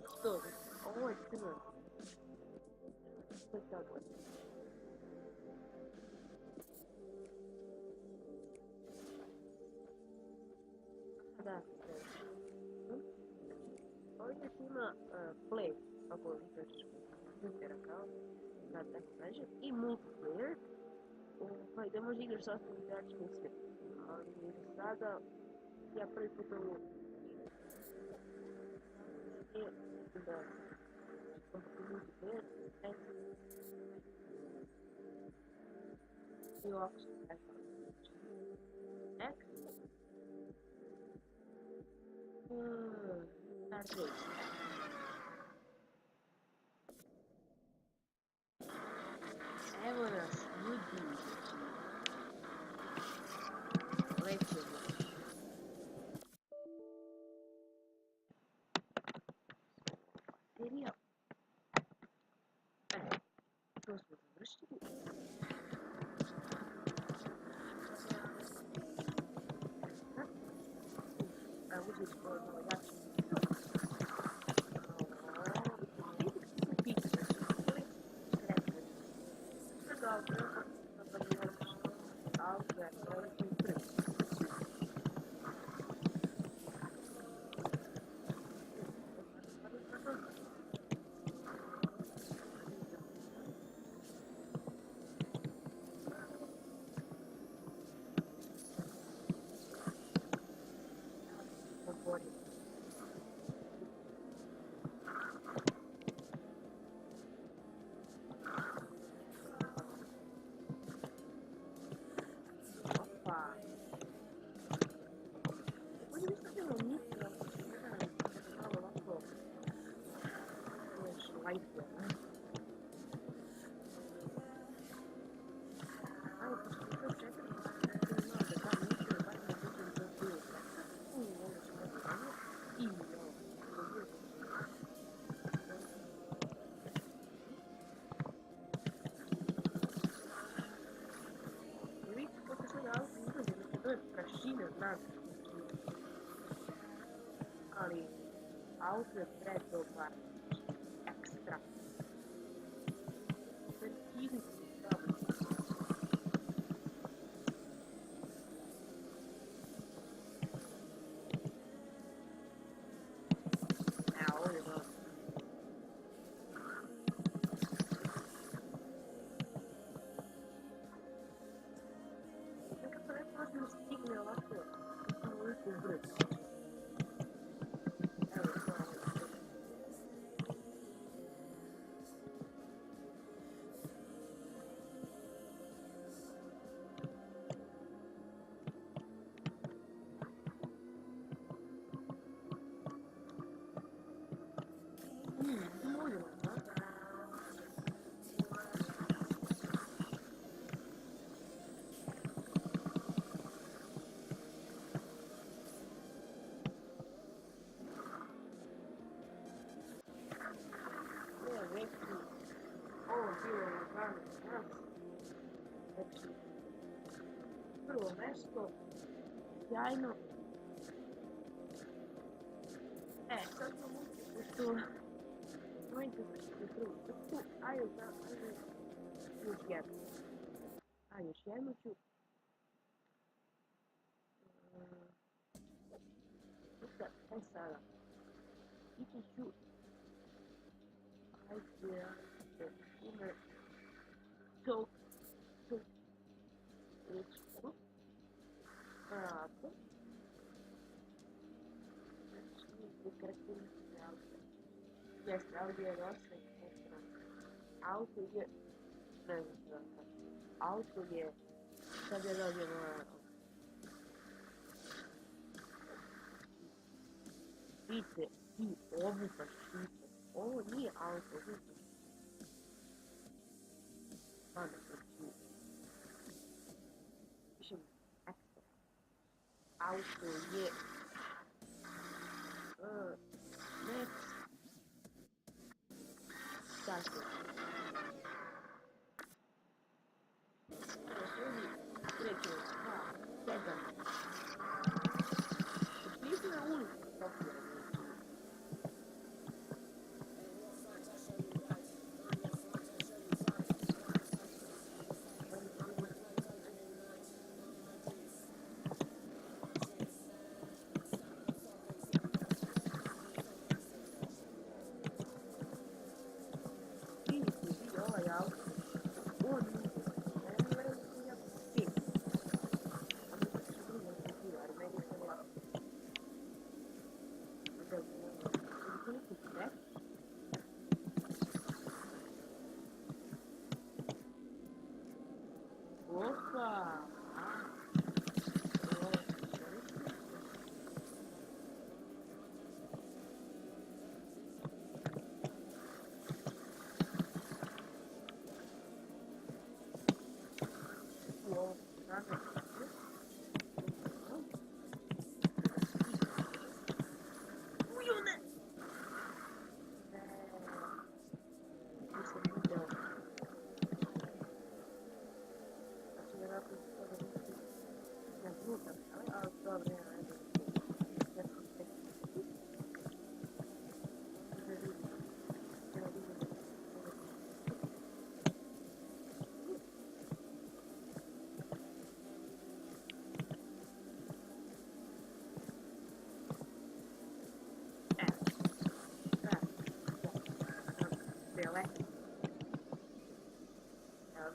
Стоп. Ой, crno. Što je tako? Da. Ovdje ima play, kako vidiš, kompjutera kao, da tako kažem, i multiplayer, gdje može igraš sa ostalim igračima i sve. Ali sada, ja prvi put ovo je da multiplayer, i ovako se tako. X, start race. Evo nas, ljudi. Lećemo. Serija. To smo završili. Uzeti ćemo malo jače. Ali auto je predobar, ekstra. Vertigni su dobro. Ovo je dobro. Nekako ne možemo stigne ovako, ovoliko brzo. Znači, prvo mesto, sjajno. Sad smo mučili što mojte se prvu trku, ajde još jednu. Još jednu ću. Sada, ići ću, ime, to, Prato. Znači, karakteristične auto. Jeste, Audi je dosta ekstra. Auto je, ne znam kako. Auto je, sad je dobijemo vidite i obuka štite. Ovo nije auto, vidite. Sada se čuje. Pišem ekstra. Auto je next. Tako. Ljudi, krećemo 2, 7. Upisuje ulicu, tako je.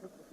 Давай.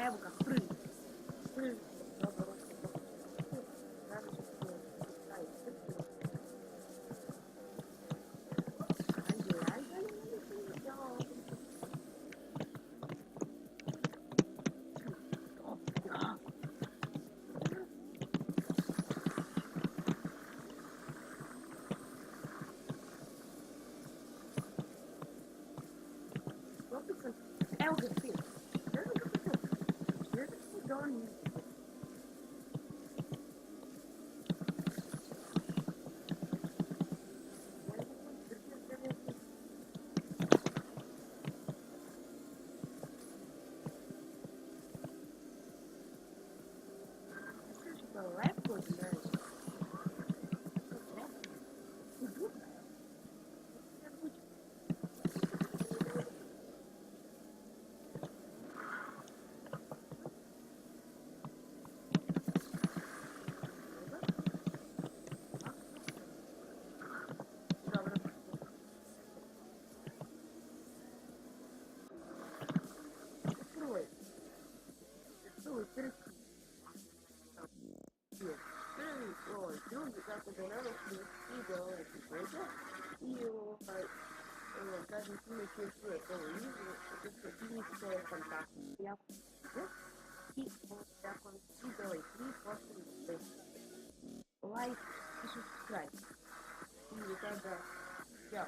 Эвка, прыг. Прыг. Эвка, ты. Don't легко знаєш. Добре. Открой. Открой, перейти. Ой, люди как убирают и делают это. И даже если чувствую это увижу, это физическое контакт. Я и вот так он и делает, и после лайк и subscribe. И тогда, yeah.